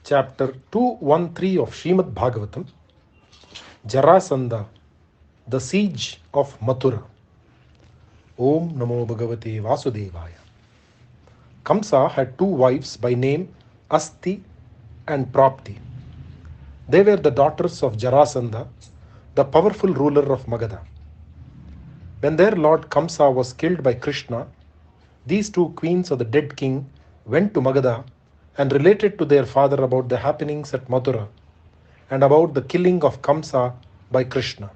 Chapter 213 of Shrimadbhagavatam, Jarasandha, the Siege of Mathura. Om Namo Bhagavate Vasudevaya. Kamsa had two wives by name Asti and Prapti. They were the daughters of Jarasandha, the powerful ruler of Magadha. When their lord Kamsa was killed by Krishna, these two queens of the dead king went to Magadha and related to their father about the happenings at Mathura and about the killing of Kamsa by Krishna.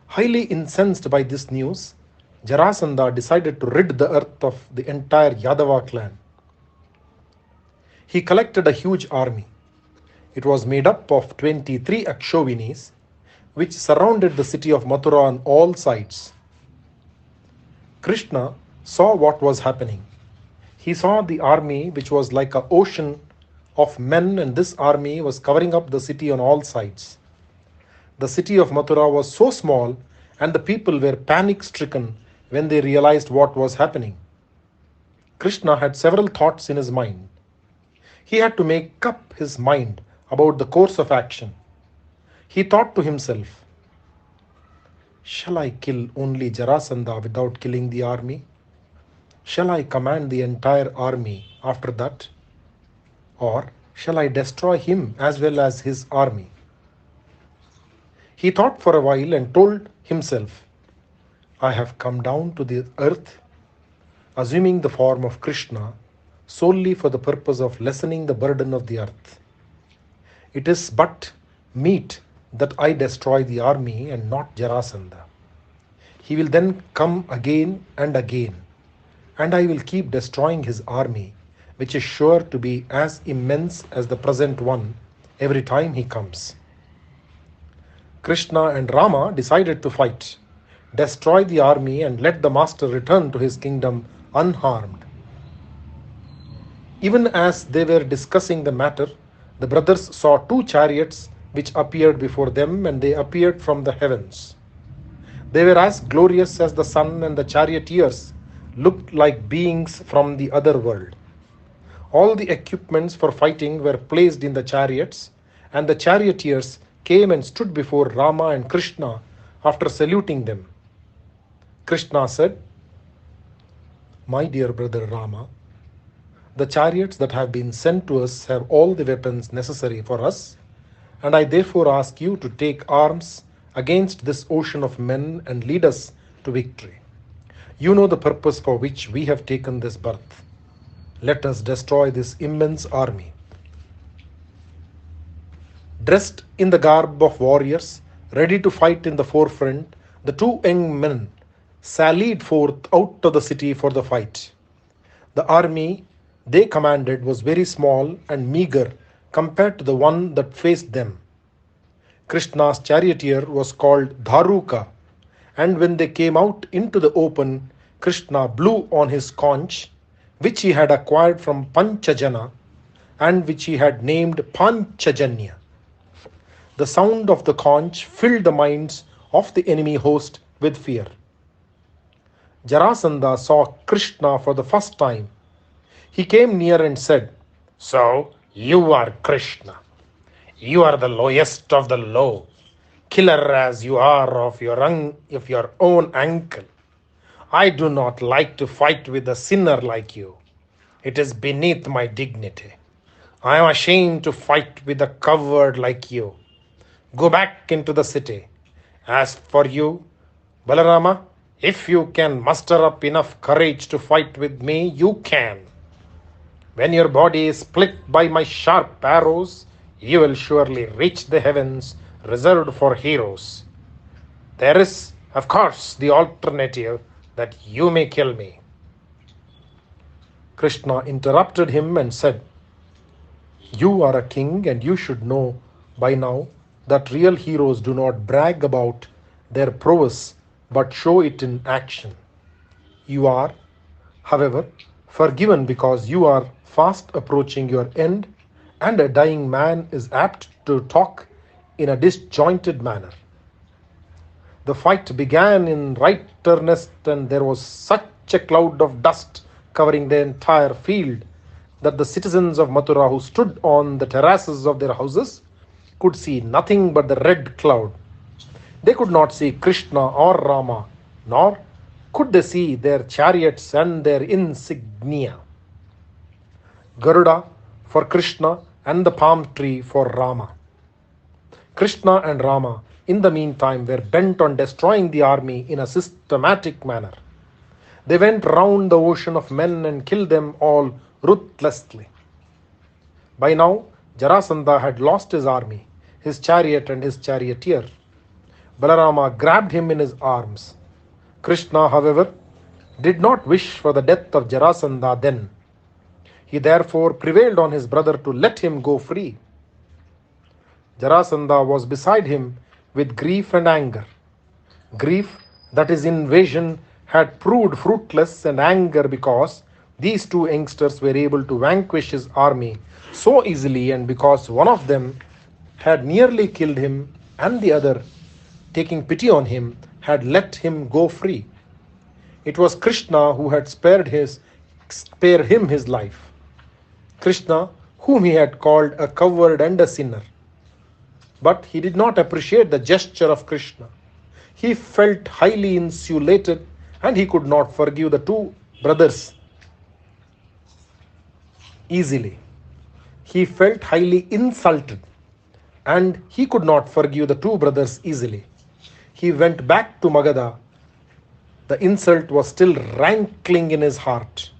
Highly incensed by this news, Jarasandha decided to rid the earth of the entire Yadava clan. He collected a huge army. It was made up of 23 Akshovinis, which surrounded the city of Mathura on all sides. Krishna saw what was happening. He saw the army, which was like an ocean of men, and this army was covering up the city on all sides. The city of Mathura was so small, and the people were panic-stricken when they realized what was happening. Krishna had several thoughts in his mind. He had to make up his mind about the course of action. He thought to himself, "Shall I kill only Jarasandha without killing the army? Shall I command the entire army after that? Or shall I destroy him as well as his army?" He thought for a while and told himself, "I have come down to the earth, assuming the form of Krishna, solely for the purpose of lessening the burden of the earth. It is but meet that I destroy the army and not Jarasandha. He will then come again and again, and I will keep destroying his army, which is sure to be as immense as the present one every time he comes." Krishna and Rama decided to fight, destroy the army, and let the master return to his kingdom unharmed. Even as they were discussing the matter, the brothers saw two chariots which appeared before them, and they appeared from the heavens. They were as glorious as the sun, and the charioteers looked like beings from the other world. All the equipments for fighting were placed in the chariots, and the charioteers came and stood before Rama and Krishna after saluting them. Krishna said, "My dear brother Rama, the chariots that have been sent to us have all the weapons necessary for us, and I therefore ask you to take arms against this ocean of men and lead us to victory. You know the purpose for which we have taken this birth. Let us destroy this immense army." Dressed in the garb of warriors, ready to fight in the forefront, the two young men sallied forth out of the city for the fight. The army they commanded was very small and meager compared to the one that faced them. Krishna's charioteer was called Dharuka, and when they came out into the open, Krishna blew on his conch, which he had acquired from Panchajana and which he had named Panchajanya. The sound of the conch filled the minds of the enemy host with fear. Jarasandha saw Krishna for the first time. He came near and said, "So you are Krishna. You are the lowest of the low, killer as you are of your own uncle. I do not like to fight with a sinner like you. It is beneath my dignity. I am ashamed to fight with a coward like you. Go back into the city. As for you, Balarama, if you can muster up enough courage to fight with me, you can. When your body is split by my sharp arrows, you will surely reach the heavens reserved for heroes. There is, of course, the alternative that you may kill me." Krishna interrupted him and said, "You are a king, and you should know by now that real heroes do not brag about their prowess but show it in action. You are, however, forgiven because you are fast approaching your end, and a dying man is apt to talk in a disjointed manner." The fight began in right earnest, and there was such a cloud of dust covering the entire field that the citizens of Mathura who stood on the terraces of their houses could see nothing but the red cloud. They could not see Krishna or Rama, nor could they see their chariots and their insignia. Garuda for Krishna and the palm tree for Rama. Krishna and Rama, in the meantime, were bent on destroying the army in a systematic manner. They went round the ocean of men and killed them all ruthlessly. By now, Jarasandha had lost his army, his chariot and his charioteer. Balarama grabbed him in his arms. Krishna, however, did not wish for the death of Jarasandha then. He therefore prevailed on his brother to let him go free. Jarasandha was beside him with grief and anger. Grief that his invasion had proved fruitless, and anger because these two youngsters were able to vanquish his army so easily, and because one of them had nearly killed him and the other, taking pity on him, had let him go free. It was Krishna who had spared him his life. Krishna, whom he had called a coward and a sinner. But he did not appreciate the gesture of Krishna. He felt highly insulated, and he could not forgive the two brothers easily. He felt highly insulted, and he could not forgive the two brothers easily. He went back to Magadha. The insult was still rankling in his heart.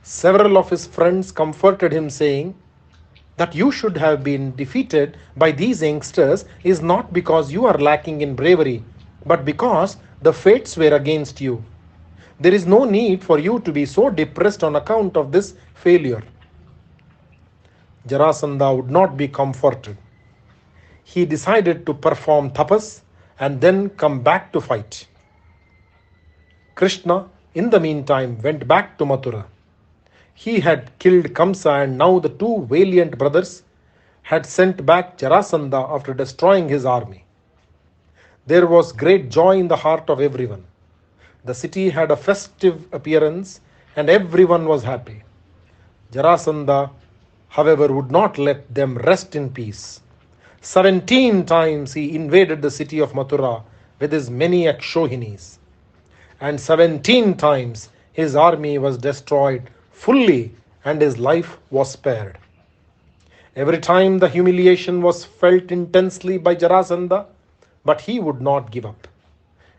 Several of his friends comforted him, saying that you should have been defeated by these youngsters is not because you are lacking in bravery, but because the fates were against you. There is no need for you to be so depressed on account of this failure. Jarasandha would not be comforted. He decided to perform tapas and then come back to fight. Krishna, in the meantime, went back to Mathura. He had killed Kamsa, and now the two valiant brothers had sent back Jarasandha after destroying his army. There was great joy in the heart of everyone. The city had a festive appearance, and everyone was happy. Jarasandha, however, would not let them rest in peace. 17 times he invaded the city of Mathura with his many Akshohinis, and 17 times his army was destroyed fully and his life was spared. Every time the humiliation was felt intensely by Jarasandha, but he would not give up.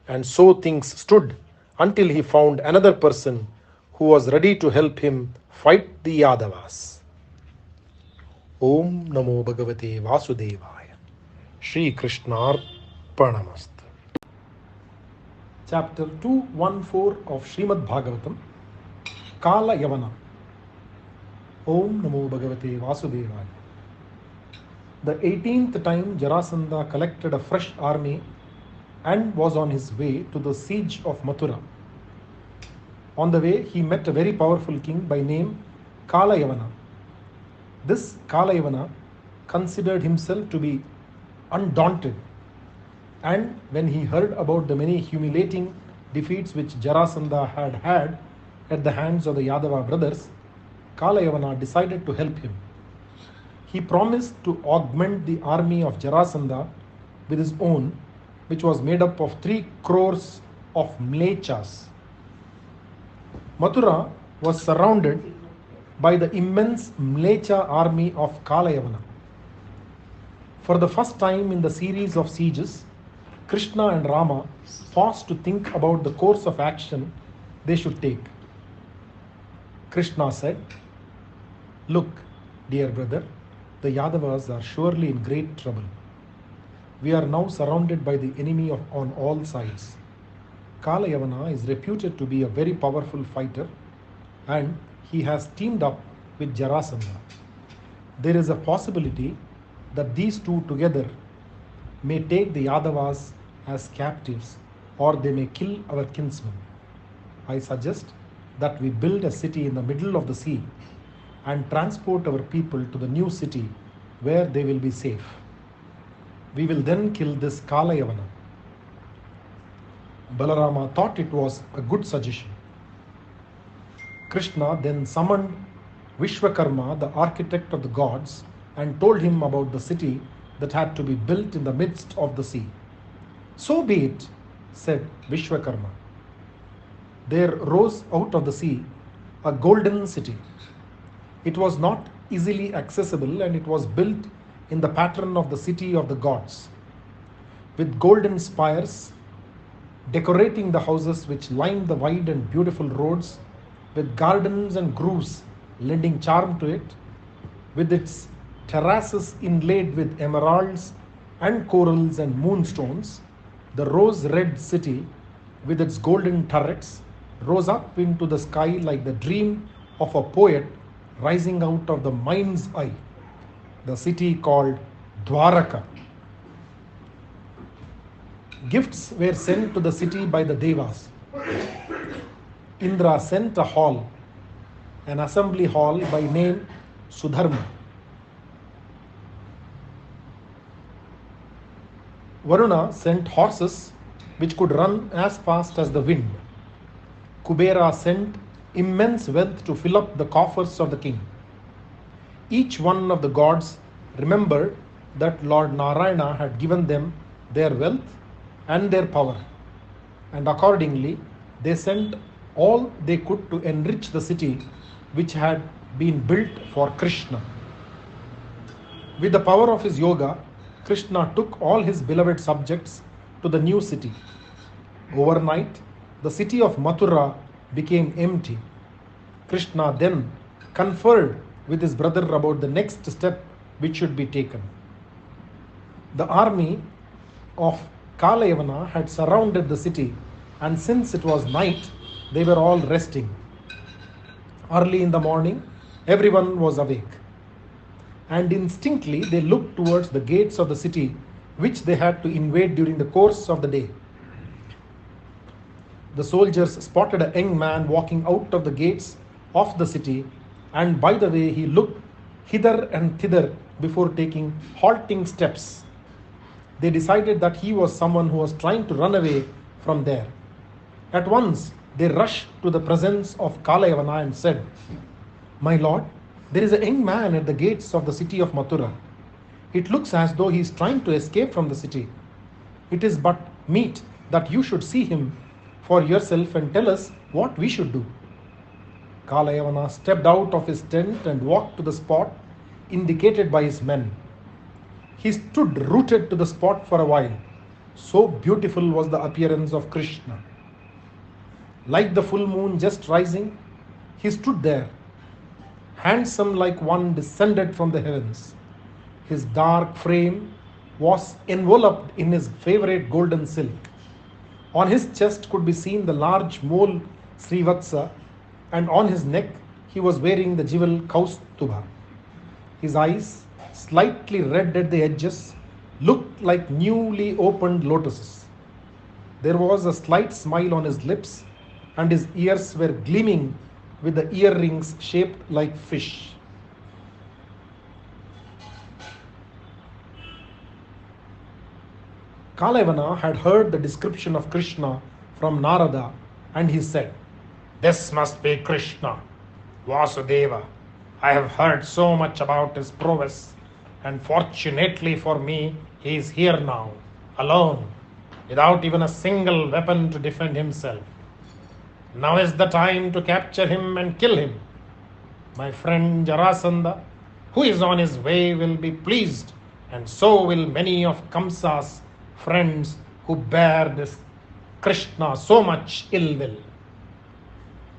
And so things stood until he found another person who was ready to help him fight the Yadavas. Om Namo Bhagavate Vasudevaya. Shri Krishna Arpanamastu. Chapter 214 of Shrimadbhagavatam, Kala Yavana. Om Namo Bhagavate Vasudevaya. The 18th time Jarasandha collected a fresh army and was on his way to the siege of Mathura. On the way, he met a very powerful king by name Kala Yavana. This Kala Yavana considered himself to be undaunted, and when he heard about the many humiliating defeats which Jarasandha had at the hands of the Yadava brothers, Kala Yavana decided to help him. He promised to augment the army of Jarasandha with his own, which was made up of 3 crores of mlechas. Mathura was surrounded by the immense mlecha army of Kala Yavana. For the first time in the series of sieges, Krishna and Rama paused to think about the course of action they should take. Krishna said, "Look, dear brother, the Yadavas are surely in great trouble. We are now surrounded by the enemy on all sides. Kala Yavana is reputed to be a very powerful fighter, and he has teamed up with Jarasandha. There is a possibility that these two together may take the Yadavas as captives, or they may kill our kinsmen. I suggest that we build a city in the middle of the sea and transport our people to the new city where they will be safe. We will then kill this Kala Yavana." Balarama thought it was a good suggestion. Krishna then summoned Vishwakarma, the architect of the gods, and told him about the city that had to be built in the midst of the sea. So be it, said Vishwakarma. There rose out of the sea a golden city. It was not easily accessible, and it was built in the pattern of the city of the gods, with golden spires decorating the houses which lined the wide and beautiful roads, with gardens and groves lending charm to it, with its terraces inlaid with emeralds and corals and moonstones. The rose-red city, with its golden turrets, rose up into the sky like the dream of a poet rising out of the mind's eye. The city called Dwaraka. Gifts were sent to the city by the Devas. Indra sent a hall, an assembly hall by name Sudharma. Varuna sent horses which could run as fast as the wind. Kubera sent immense wealth to fill up the coffers of the king. Each one of the gods remembered that Lord Narayana had given them their wealth and their power, and accordingly they sent all they could to enrich the city which had been built for Krishna. With the power of his yoga, Krishna took all his beloved subjects to the new city. Overnight, the city of Mathura became empty. Krishna then conferred with his brother about the next step which should be taken. The army of Kalayavana had surrounded the city, and since it was night, they were all resting. Early in the morning, everyone was awake, and instinctively they looked towards the gates of the city which they had to invade during the course of the day. The soldiers spotted a young man walking out of the gates of the city, and by the way he looked hither and thither before taking halting steps. They decided that he was someone who was trying to run away from there. At once they rushed to the presence of Kalayavana and said, "My lord, there is a young man at the gates of the city of Mathura. It looks as though he is trying to escape from the city. It is but meet that you should see him for yourself and tell us what we should do." Kalayavana stepped out of his tent and walked to the spot indicated by his men. He stood rooted to the spot for a while. So beautiful was the appearance of Krishna. Like the full moon just rising, he stood there, handsome like one descended from the heavens. His dark frame was enveloped in his favorite golden silk. On his chest could be seen the large mole Srivatsa, and on his neck he was wearing the jewel Kaustubha. His eyes, slightly red at the edges, looked like newly opened lotuses. There was a slight smile on his lips, and his ears were gleaming with the earrings shaped like fish. Kalayavana had heard the description of Krishna from Narada, and he said, "This must be Krishna, Vasudeva. I have heard so much about his prowess, and fortunately for me, he is here now, alone, without even a single weapon to defend himself. Now is the time to capture him and kill him. My friend Jarasandha, who is on his way, will be pleased, and so will many of Kamsa's friends who bear this Krishna so much ill will."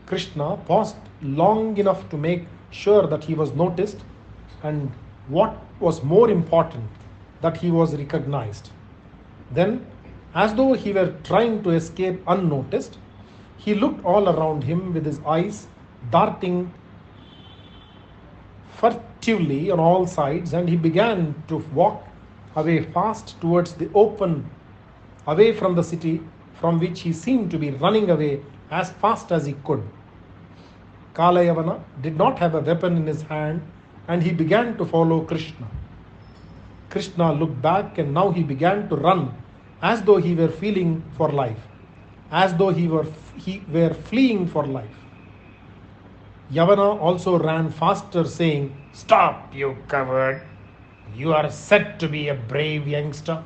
Krishna paused long enough to make sure that he was noticed, and what was more important, that he was recognized. Then, as though he were trying to escape unnoticed, he looked all around him with his eyes darting furtively on all sides, and he began to walk away fast towards the open, away from the city from which he seemed to be running away as fast as he could. Kalayavana did not have a weapon in his hand, and he began to follow Krishna. Krishna looked back, and now he began to run as though he were feeling for life, as though he were fleeing for life. Yavana also ran faster, saying, "Stop, you coward! You are said to be a brave youngster.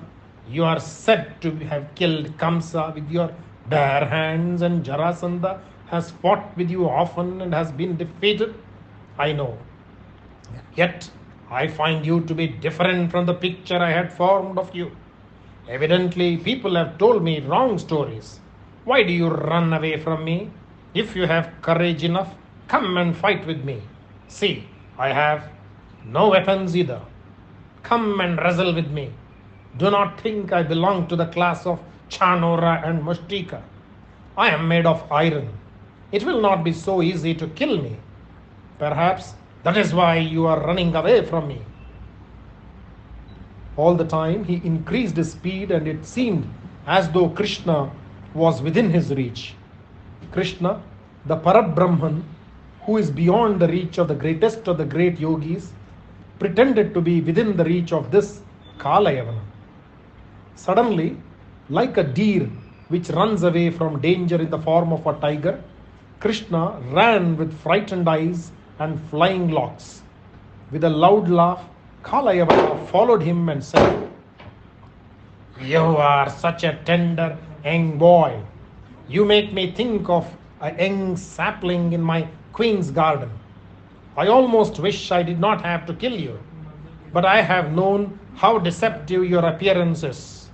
You are said to have killed Kamsa with your bare hands, and Jarasandha has fought with you often and has been defeated. I know. Yet I find you to be different from the picture I had formed of you. Evidently, people have told me wrong stories. Why do you run away from me? If you have courage enough, come and fight with me. See, I have no weapons either. Come and wrestle with me. Do not think I belong to the class of Chanora and Mustika. I am made of iron. It will not be so easy to kill me. Perhaps that is why you are running away from me." All the time he increased his speed, and it seemed as though Krishna was within his reach. Krishna, the Parabrahman, who is beyond the reach of the greatest of the great yogis, pretended to be within the reach of this Kalayavana. Suddenly, like a deer which runs away from danger in the form of a tiger, Krishna ran with frightened eyes and flying locks. With a loud laugh, Kalayavana followed him and said, "You are such a tender young boy. You make me think of a young sapling in my queen's garden. I almost wish I did not have to kill you, but I have known how deceptive your appearance is.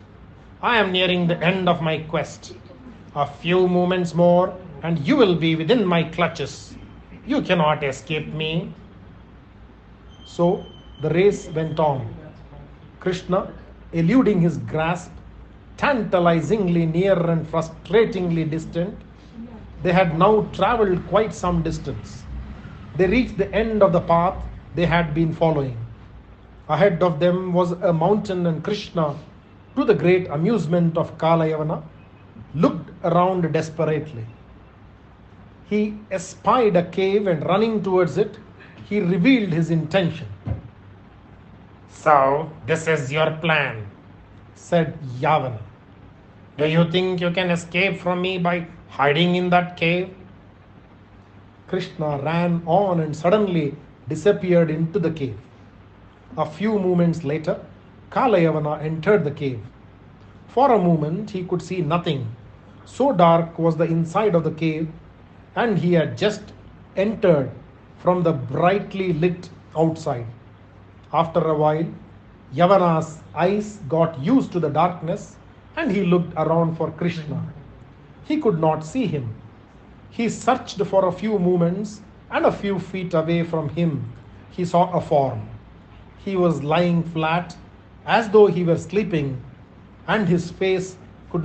I am nearing the end of my quest. A few moments more and you will be within my clutches. You cannot escape me." So the race went on. Krishna, eluding his grasp, tantalizingly near and frustratingly distant. They had now traveled quite some distance. They reached the end of the path they had been following. Ahead of them was a mountain, and Krishna, to the great amusement of Kalayavana, looked around desperately. He espied a cave, and running towards it, he revealed his intention. "So, this is your plan," said Yavana. "Do you think you can escape from me by hiding in that cave?" Krishna ran on and suddenly disappeared into the cave. A few moments later, Kalayavana entered the cave. For a moment he could see nothing. So dark was the inside of the cave, and he had just entered from the brightly lit outside. After a while, Yavana's eyes got used to the darkness, and he looked around for Krishna. He could not see him. He searched for a few moments, and a few feet away from him he saw a form. He was lying flat as though he were sleeping, and his face